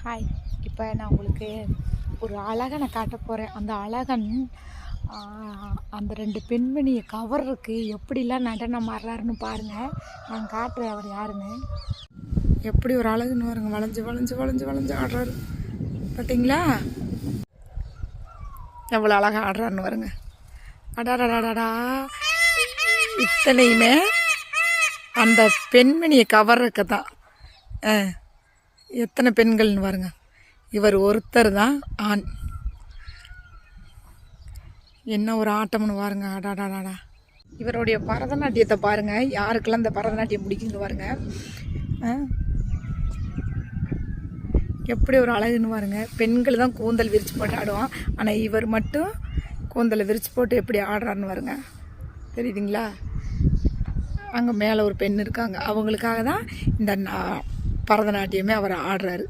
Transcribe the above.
Hi. இப்போ நான் உங்களுக்கு ஒரு அழகனை காட்ட போகிறேன். அந்த அழகன் அந்த 2 பெண்மணியை கவர்றதுக்கு எப்படிலாம் நடனம் ஆடுறாருன்னு பாருங்கள். நான் காட்டுறேன் அவர் யாருன்னு. எப்படி ஒரு அழகுன்னு பாருங்க, வளைஞ்சு வளைஞ்சு வளைஞ்சு வளைஞ்சு ஆடுறாரு பார்த்தீங்களா? எவ்வளோ அழகாக ஆடுறாருன்னு பாருங்க. அடாடாடாடா, இத்தனையுமே அந்த பெண்மணியை கவர்றதுக்கு தான். எத்தனை பெண்கள்னு பாருங்க, இவர் ஒருத்தர் தான் ஆண். என்ன ஒரு ஆட்டம்னு பாருங்க. அடாடாடாடா, இவருடைய பரதநாட்டியத்தை பாருங்க. யாருக்கெல்லாம் இந்த பரதநாட்டியம் பிடிக்குன்னு பாருங்க. எப்படி ஒரு அழகுன்னு பாருங்க. பெண்கள் தான் கூந்தல் விரிச்சு போட்டு ஆடுவான், ஆனால் இவர் மட்டும் கூந்தலை விரிச்சு போட்டு எப்படி ஆடுறாருன்னு பாருங்க. தெரியுதுங்களா? அங்கே மேலே ஒரு பெண் இருக்காங்க, அவங்களுக்காக தான் இந்த பரதநாட்டியமே அவர் ஆடுறாரு.